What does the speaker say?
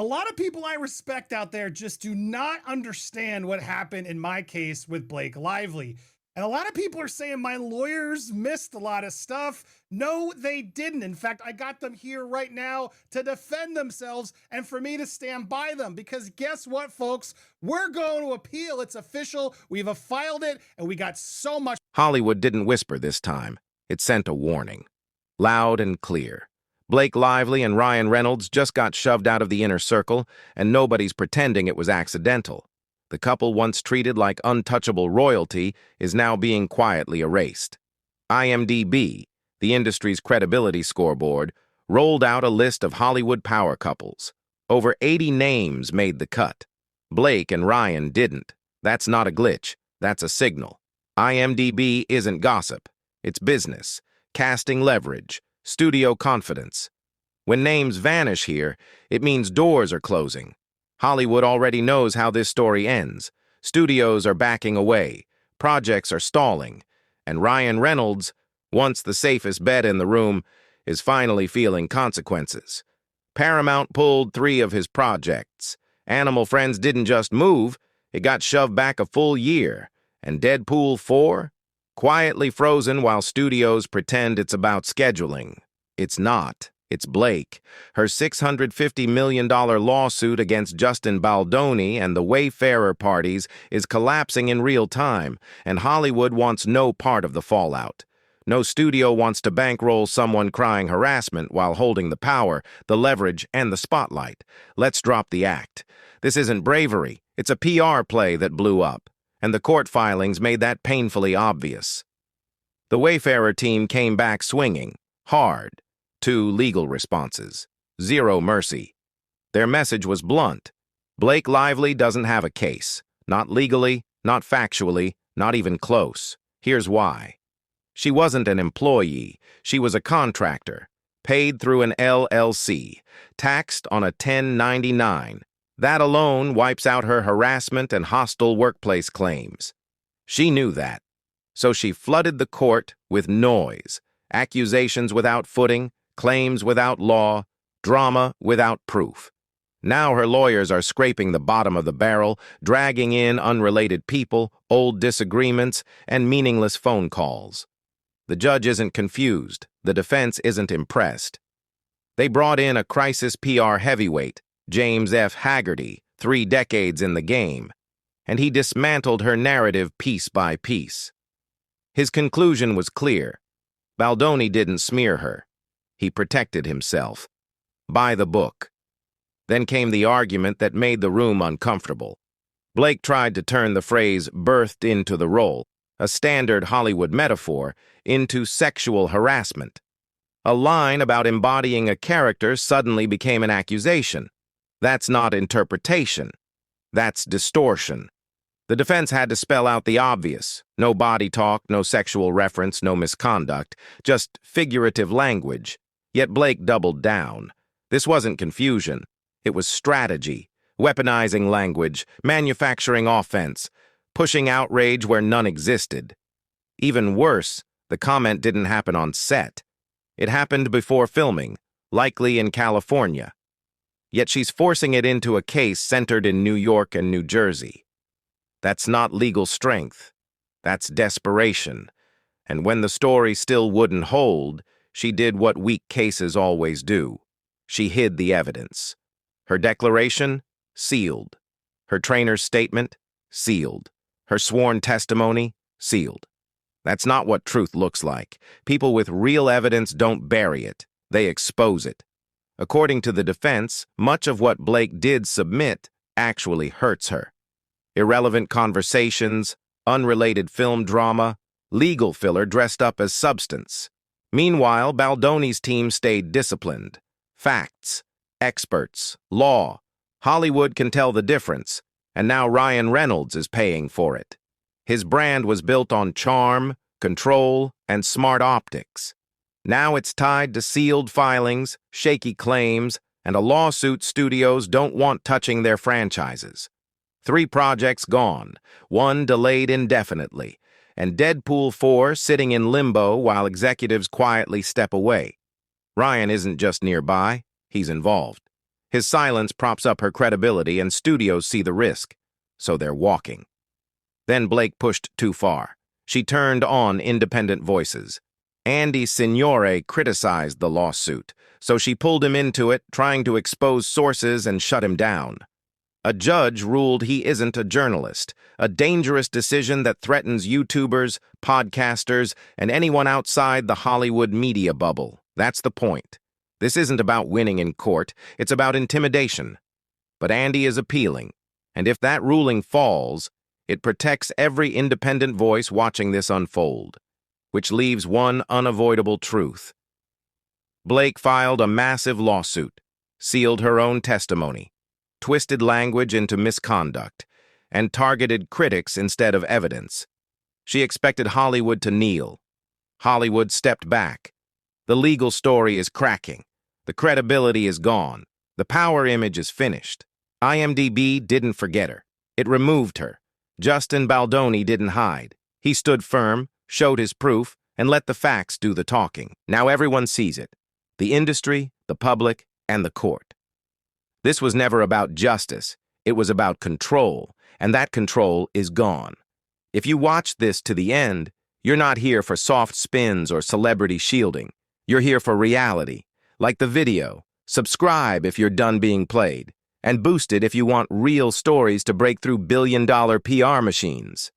A lot of people I respect out there just do not understand what happened in my case with Blake Lively. And a lot of people are saying my lawyers missed a lot of stuff. No, they didn't. In fact, I got them here right now to defend themselves and for me to stand by them. Because guess what, folks? We're going to appeal. It's official. We've filed it, and we got so much. Hollywood didn't whisper this time. It sent a warning. Loud and clear. Blake Lively and Ryan Reynolds just got shoved out of the inner circle, and nobody's pretending it was accidental. The couple once treated like untouchable royalty is now being quietly erased. IMDb, the industry's credibility scoreboard, rolled out a list of Hollywood power couples. Over 80 names made the cut. Blake and Ryan didn't. That's not a glitch. That's a signal. IMDb isn't gossip. It's business, casting leverage, studio confidence. When names vanish here, it means doors are closing. Hollywood already knows how this story ends. Studios are backing away, projects are stalling, and Ryan Reynolds, once the safest bet in the room, is finally feeling consequences. Paramount pulled 3 of his projects. Animal Friends didn't just move, it got shoved back a full year. And Deadpool 4? Quietly frozen while studios pretend it's about scheduling. It's not. It's Blake. Her $650 million lawsuit against Justin Baldoni and the Wayfarer parties is collapsing in real time, and Hollywood wants no part of the fallout. No studio wants to bankroll someone crying harassment while holding the power, the leverage, and the spotlight. Let's drop the act. This isn't bravery. It's a PR play that blew up, and the court filings made that painfully obvious. The Wayfarer team came back swinging, hard. 2 legal responses. 0 mercy. Their message was blunt. Blake Lively doesn't have a case. Not legally, not factually, not even close. Here's why. She wasn't an employee. She was a contractor, paid through an LLC, taxed on a 1099. That alone wipes out her harassment and hostile workplace claims. She knew that. So she flooded the court with noise, accusations without footing, claims without law, drama without proof. Now her lawyers are scraping the bottom of the barrel, dragging in unrelated people, old disagreements, and meaningless phone calls. The judge isn't confused. The defense isn't impressed. They brought in a crisis PR heavyweight, James F. Haggerty, 3 decades in the game, and he dismantled her narrative piece by piece. His conclusion was clear. Baldoni didn't smear her. He protected himself. By the book. Then came the argument that made the room uncomfortable. Blake tried to turn the phrase birthed into the role, a standard Hollywood metaphor, into sexual harassment. A line about embodying a character suddenly became an accusation. That's not interpretation. That's distortion. The defense had to spell out the obvious. No body talk, no sexual reference, no misconduct, just figurative language. Yet Blake doubled down. This wasn't confusion. It was strategy, weaponizing language, manufacturing offense, pushing outrage where none existed. Even worse, the comment didn't happen on set. It happened before filming, likely in California. Yet she's forcing it into a case centered in New York and New Jersey. That's not legal strength. That's desperation. And when the story still wouldn't hold, she did what weak cases always do. She hid the evidence. Her declaration? Sealed. Her trainer's statement? Sealed. Her sworn testimony? Sealed. That's not what truth looks like. People with real evidence don't bury it. They expose it. According to the defense, much of what Blake did submit actually hurts her. Irrelevant conversations, unrelated film drama, legal filler dressed up as substance. Meanwhile, Baldoni's team stayed disciplined. Facts, experts, law. Hollywood can tell the difference, and now Ryan Reynolds is paying for it. His brand was built on charm, control, and smart optics. Now it's tied to sealed filings, shaky claims, and a lawsuit studios don't want touching their franchises. 3 projects gone, 1 delayed indefinitely, and Deadpool 4 sitting in limbo while executives quietly step away. Ryan isn't just nearby, he's involved. His silence props up her credibility, and studios see the risk, so they're walking. Then Blake pushed too far. She turned on independent voices. Andy Signore criticized the lawsuit, so she pulled him into it, trying to expose sources and shut him down. A judge ruled he isn't a journalist, a dangerous decision that threatens YouTubers, podcasters, and anyone outside the Hollywood media bubble. That's the point. This isn't about winning in court, it's about intimidation. But Andy is appealing, and if that ruling falls, it protects every independent voice watching this unfold, which leaves one unavoidable truth. Blake filed a massive lawsuit, sealed her own testimony, twisted language into misconduct, and targeted critics instead of evidence. She expected Hollywood to kneel. Hollywood stepped back. The legal story is cracking. The credibility is gone. The power image is finished. IMDb didn't forget her. It removed her. Justin Baldoni didn't hide. He stood firm, showed his proof, and let the facts do the talking. Now everyone sees it. The industry, the public, and the court. This was never about justice. It was about control, and that control is gone. If you watch this to the end, you're not here for soft spins or celebrity shielding. You're here for reality. Like the video, subscribe if you're done being played, and boost it if you want real stories to break through billion-dollar PR machines.